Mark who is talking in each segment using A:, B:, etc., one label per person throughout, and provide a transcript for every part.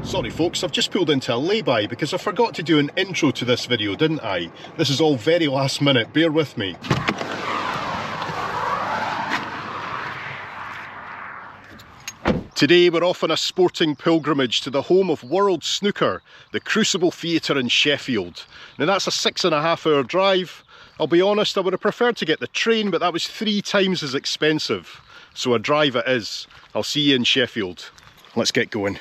A: Sorry folks, I've just pulled into a lay-by because I forgot to do an intro to this video, didn't I? This is all very last minute, bear with me. Today we're off on a sporting pilgrimage to the home of world snooker, the Crucible Theatre in Sheffield. Now that's a 6.5 hour drive. I'll be honest, I would have preferred to get the train, but that was 3 times as expensive. So a drive it is. I'll see you in Sheffield. Let's get going.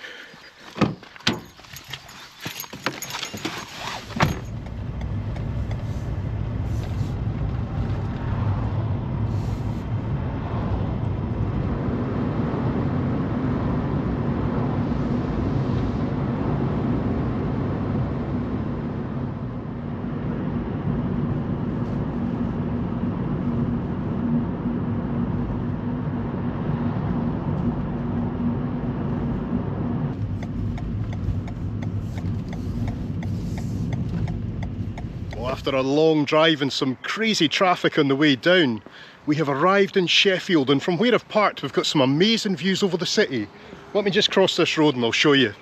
A: After a long drive and some crazy traffic on the way down, we have arrived in Sheffield, and from where I've parked we've got some amazing views over the city. Let me just cross this road and I'll show you.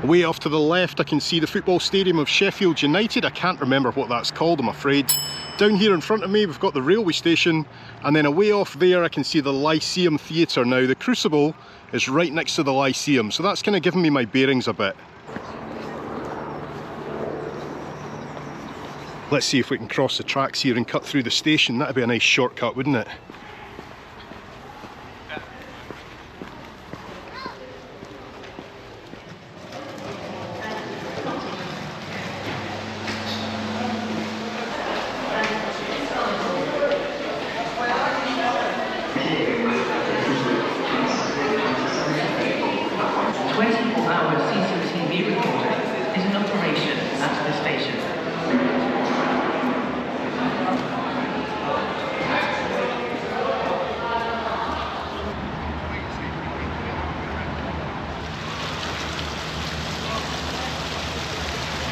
A: Way off to the left I can see the football stadium of Sheffield United. I can't remember what that's called, I'm afraid. Down here in front of me we've got the railway station, and then away off there I can see the Lyceum Theatre. Now the Crucible is right next to the Lyceum, so that's kind of giving me my bearings a bit. Let's see if we can cross the tracks here and cut through the station. That'd be a nice shortcut, wouldn't it?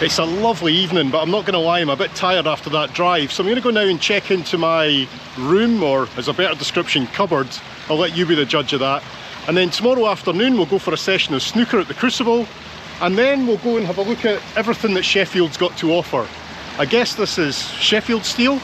A: It's a lovely evening, but I'm not going to lie, I'm a bit tired after that drive, so I'm going to go now and check into my room, or as a better description, cupboard. I'll let you be the judge of that. And then tomorrow afternoon we'll go for a session of snooker at the Crucible, and then we'll go and have a look at everything that Sheffield's got to offer. I guess this is Sheffield steel.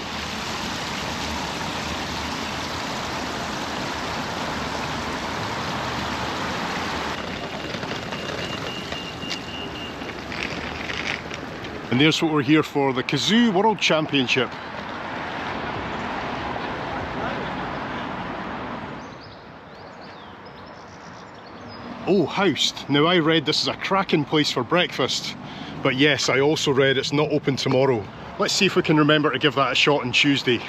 A: And there's what we're here for, the Kazoo World Championship. Oh, Housed. Now I read this is a cracking place for breakfast, but yes, I also read it's not open tomorrow. Let's see if we can remember to give that a shot on Tuesday.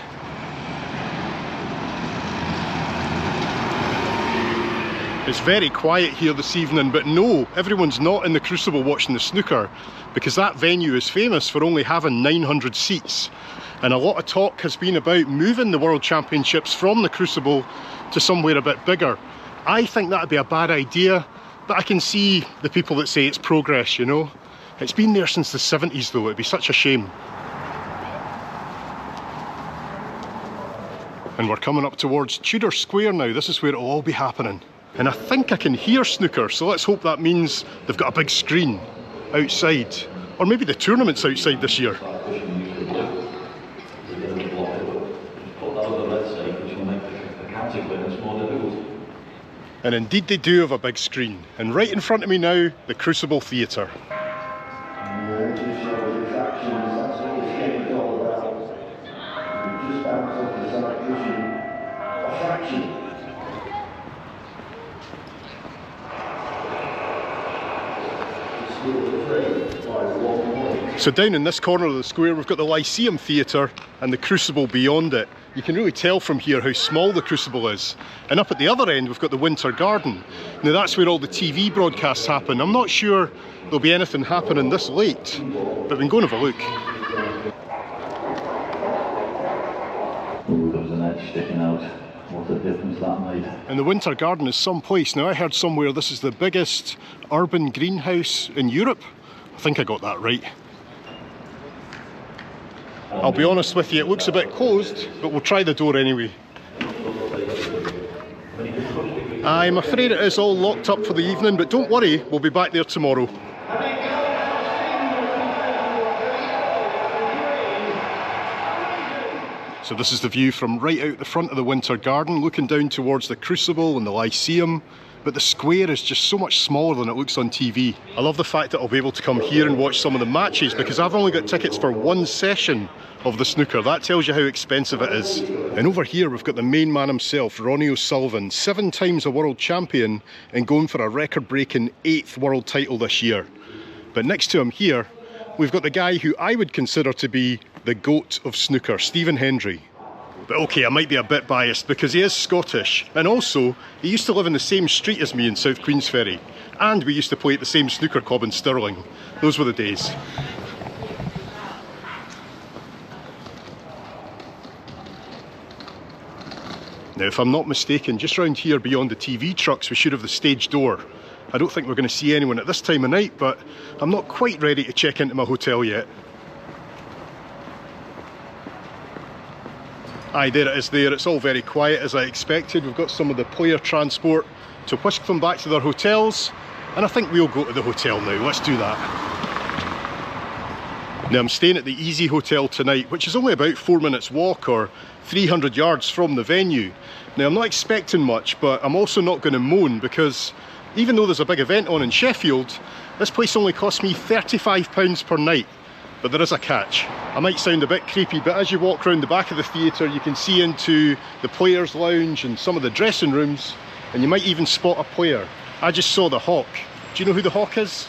A: It's very quiet here this evening, but no, everyone's not in the Crucible watching the snooker, because that venue is famous for only having 900 seats. And a lot of talk has been about moving the World Championships from the Crucible to somewhere a bit bigger. I think that'd be a bad idea, but I can see the people that say it's progress, you know. It's been there since the 70s though, it'd be such a shame. And we're coming up towards Tudor Square now, this is where it'll all be happening. And I think I can hear snooker, so let's hope that means they've got a big screen outside. Or maybe the tournament's outside this year. And indeed they do have a big screen. And right in front of me now, the Crucible Theatre. So down in this corner of the square we've got the Lyceum Theatre and the Crucible beyond it. You can really tell from here how small the Crucible is. And up at the other end we've got the Winter Garden. Now that's where all the TV broadcasts happen. I'm not sure there'll be anything happening this late, but we can go and have a look.
B: Oh, there was an edge sticking out. What a difference that made.
A: And the Winter Garden is some place. Now I heard somewhere this is the biggest urban greenhouse in Europe. I think I got that right. I'll be honest with you, it looks a bit closed, but we'll try the door anyway. I'm afraid it is all locked up for the evening, but don't worry, we'll be back there tomorrow. So this is the view from right out the front of the Winter Garden, looking down towards the Crucible and the Lyceum. But the square is just so much smaller than it looks on TV. I love the fact that I'll be able to come here and watch some of the matches because I've only got tickets for one session of the snooker. That tells you how expensive it is. And over here we've got the main man himself, Ronnie O'Sullivan, 7 times a world champion and going for a record-breaking 8th world title this year. But next to him here, we've got the guy who I would consider to be the GOAT of snooker, Stephen Hendry. But okay, I might be a bit biased because he is Scottish, and also he used to live in the same street as me in South Queensferry, and we used to play at the same snooker club in Stirling. Those were the days. Now, if I'm not mistaken, just round here beyond the TV trucks we should have the stage door. I don't think we're going to see anyone at this time of night, but I'm not quite ready to check into my hotel yet. Aye, there it is there. It's all very quiet as I expected. We've got some of the player transport to whisk them back to their hotels, and I think we'll go to the hotel now. Let's do that. Now, I'm staying at the Easy Hotel tonight, which is only about 4 minutes walk or 300 yards from the venue. Now, I'm not expecting much, but I'm also not going to moan because even though there's a big event on in Sheffield, this place only cost me £35 per night. But there is a catch. I might sound a bit creepy, but as you walk around the back of the theatre, you can see into the players' lounge and some of the dressing rooms, and you might even spot a player. I just saw the Hawk. Do you know who the Hawk is?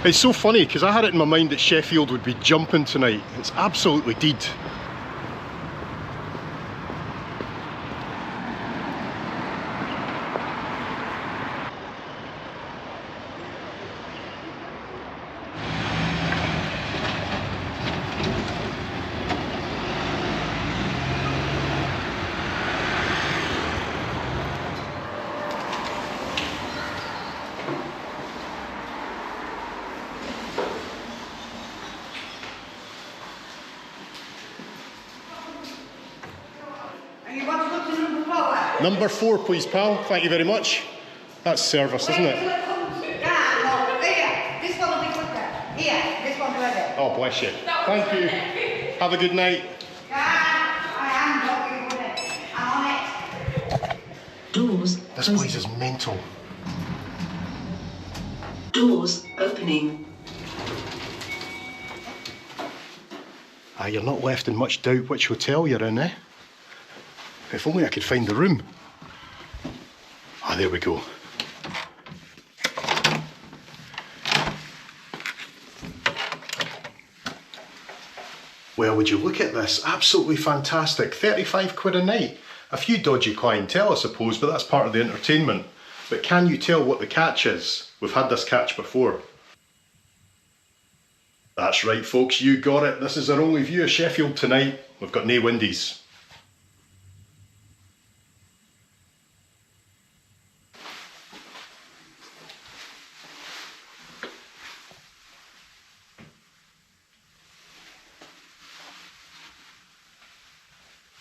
A: It's so funny because I had it in my mind that Sheffield would be jumping tonight. It's absolutely dead. Number 4, please, pal. Thank you very much. That's service, isn't it? Oh, bless you. Thank you. Have a good night.
C: Doors.
A: This place is mental.
C: Doors opening.
A: Ah, you're not left in much doubt which hotel you're in, eh? If only I could find the room. Ah, there we go. Well, would you look at this? Absolutely fantastic. 35 quid a night. A few dodgy clientele, I suppose, but that's part of the entertainment. But can you tell what the catch is? We've had this catch before. That's right, folks, you got it. This is our only view of Sheffield tonight. We've got no windies.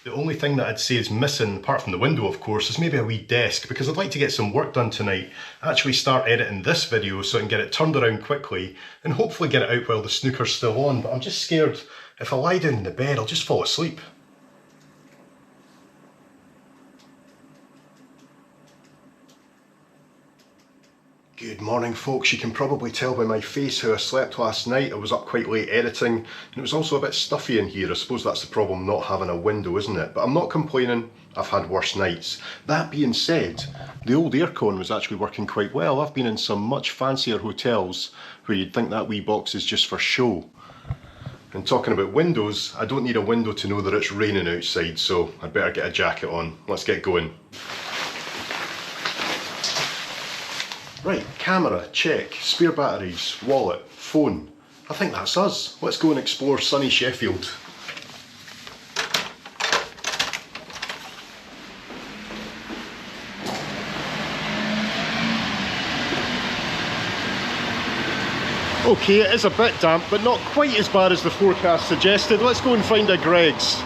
A: The only thing that I'd say is missing, apart from the window of course, is maybe a wee desk, because I'd like to get some work done tonight, actually start editing this video so I can get it turned around quickly and hopefully get it out while the snooker's still on, but I'm just scared if I lie down in the bed I'll just fall asleep. Good morning folks, you can probably tell by my face how I slept last night. I was up quite late editing and it was also a bit stuffy in here. I suppose that's the problem not having a window, isn't it? But I'm not complaining, I've had worse nights. That being said, the old aircon was actually working quite well. I've been in some much fancier hotels where you'd think that wee box is just for show. And talking about windows, I don't need a window to know that it's raining outside, so I'd better get a jacket on. Let's get going. Right, camera, check, spare batteries, wallet, phone. I think that's us. Let's go and explore sunny Sheffield. Okay, it is a bit damp, but not quite as bad as the forecast suggested. Let's go and find a Greg's.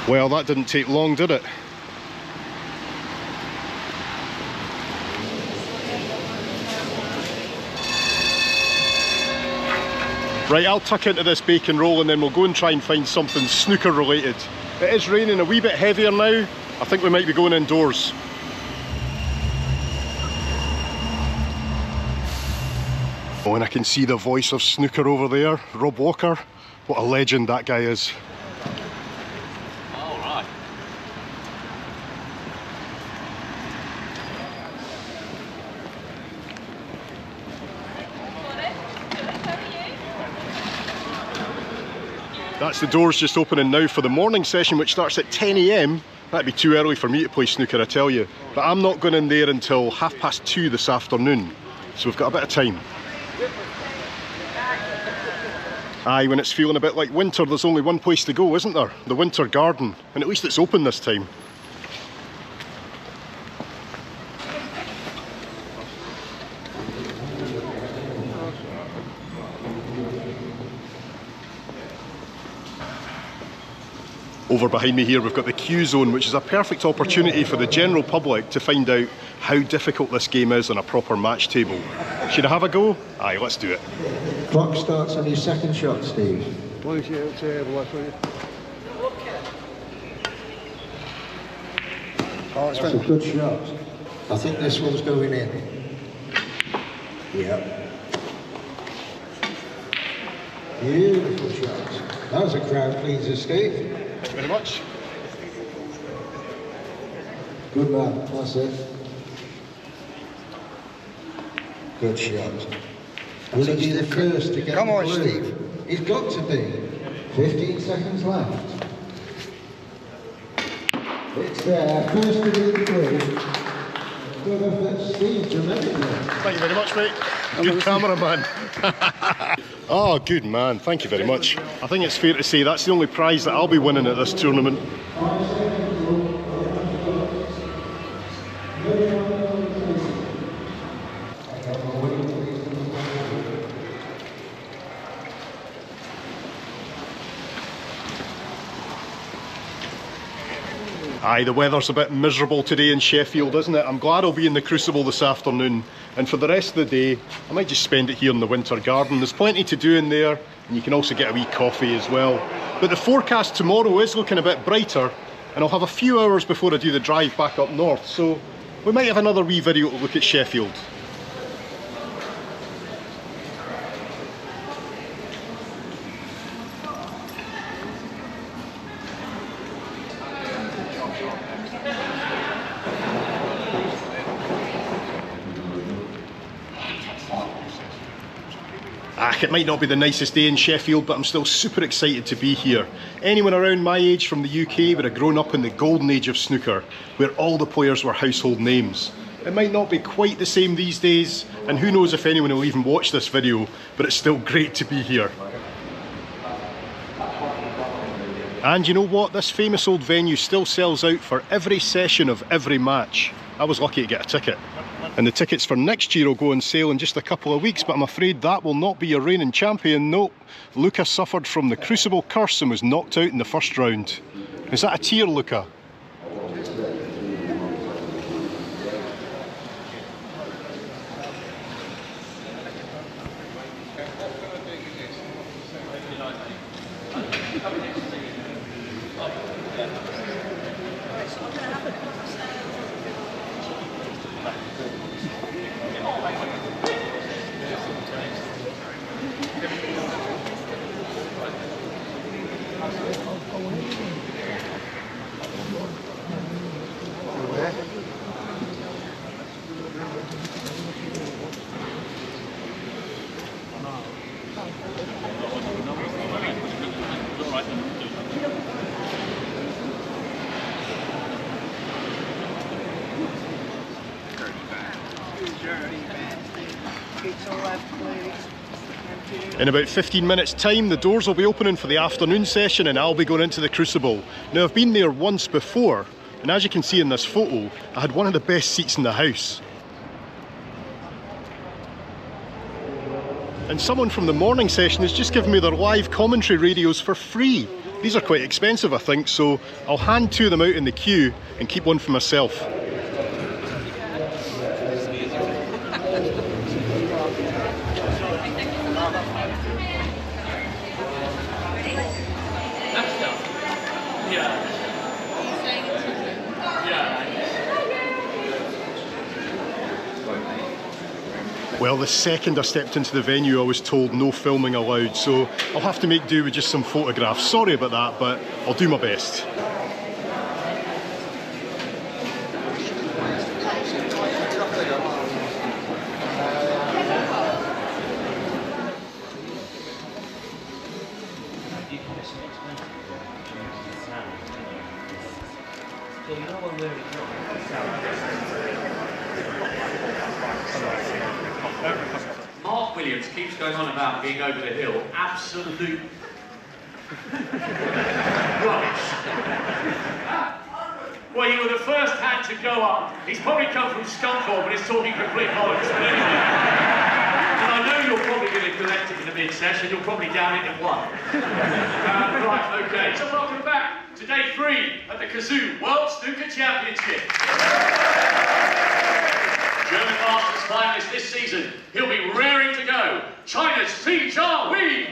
A: Well, that didn't take long, did it? Right, I'll tuck into this bacon roll and then we'll go and try and find something snooker related. It is raining a wee bit heavier now. I think we might be going indoors. Oh, and I can see the voice of snooker over there, Rob Walker. What a legend that guy is. That's the doors just opening now for the morning session, which starts at 10 AM. That'd be too early for me to play snooker, I tell you. But I'm not going in there until 2:30 this afternoon. So we've got a bit of time. Aye, when it's feeling a bit like winter, there's only one place to go, isn't there? The winter garden. And at least it's open this time. Over behind me here we've got the qzone, which is a perfect opportunity for the general public to find out how difficult this game is on a proper match table. Should I have a go? Aye, let's do it.
D: Clock starts on your second shot, Steve.
A: Oh,
D: That's a good shot. I think this one's going in. Yeah. Beautiful shot. That was a crowd pleaser, Steve.
A: Thank you very much.
D: Good man, that's it. Good shot. Will he be the first to get
E: Come on,
D: the blue?
E: Steve.
D: He's got to be. 15 seconds left. It's there, first to do the blue. Good effort, Steve, dramatically.
A: Thank you very much, mate. Good cameraman. Oh, good man. Thank you very much. I think it's fair to say that's the only prize that I'll be winning at this tournament. Aye, the weather's a bit miserable today in Sheffield, isn't it? I'm glad I'll be in the Crucible this afternoon, and for the rest of the day I might just spend it here in the winter garden. There's plenty to do in there, and you can also get a wee coffee as well. But the forecast tomorrow is looking a bit brighter, and I'll have a few hours before I do the drive back up north, so we might have another wee video to look at Sheffield. It might not be the nicest day in Sheffield, but I'm still super excited to be here. Anyone around my age from the UK would have grown up in the golden age of snooker, where all the players were household names. It might not be quite the same these days, and who knows if anyone will even watch this video, but it's still great to be here. And you know what? This famous old venue still sells out for every session of every match. I was lucky to get a ticket. And the tickets for next year will go on sale in just a couple of weeks, but I'm afraid that will not be your reigning champion. Nope, Luca suffered from the Crucible curse and was knocked out in the first round. Is that a tear, Luca? In about 15 minutes time, the doors will be opening for the afternoon session and I'll be going into the Crucible. Now, I've been there once before, And as you can see in this photo, I had one of the best seats in the house. And someone from the morning session has just given me their live commentary radios for free. These are quite expensive, I think, so I'll hand 2 of them out in the queue and keep one for myself. Well, the second I stepped into the venue, I was told no filming allowed, so I'll have to make do with just some photographs. Sorry about that, but I'll do my best.
E: Mark Williams keeps going on about being over the hill. Absolute rubbish. Well, you were the first hand to go up. He's probably come from Scunthorpe, but he's talking complete bollocks. And I know you're probably going to collect it in the mid-session. You'll probably down it in 1. Right, okay. So welcome back to day 3 at the qzone World Snooker Championship. German Masters finalist this season. He'll be raring to go. China's Tudor. And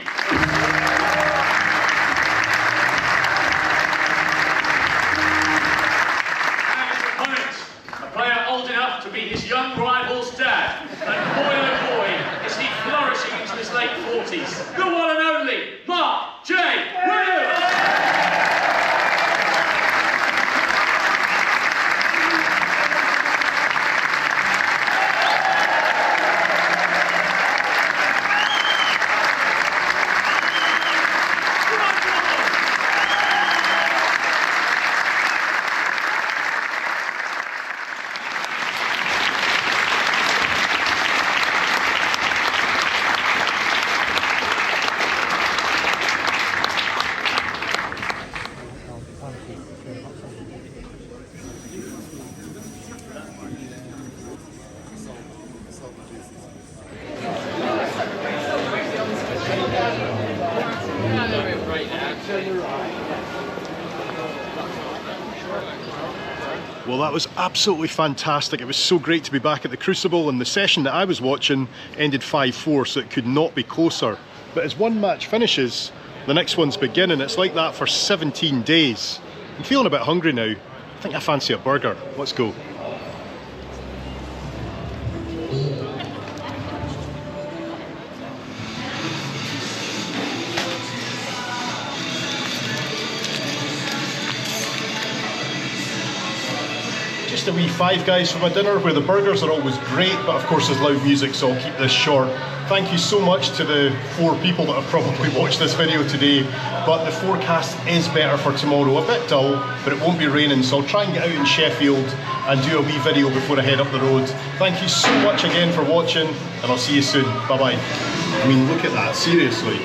E: his opponent, a player old enough to be his young rival's dad. And boy oh boy, is he flourishing into his late 40s. The one and only Mark J. Williams.
A: Well, that was absolutely fantastic. It was so great to be back at the Crucible, and the session that I was watching ended 5-4, so it could not be closer. But as one match finishes, the next one's beginning. It's like that for 17 days. I'm feeling a bit hungry now. I think I fancy a burger. Let's go. Just a wee Five Guys for my dinner, where the burgers are always great, but of course there's loud music, so I'll keep this short. Thank you so much to the 4 people that have probably watched this video today, but the forecast is better for tomorrow. A bit dull, but it won't be raining, so I'll try and get out in Sheffield and do a wee video before I head up the road. Thank you so much again for watching, and I'll see you soon. Bye bye. I mean, look at that, seriously.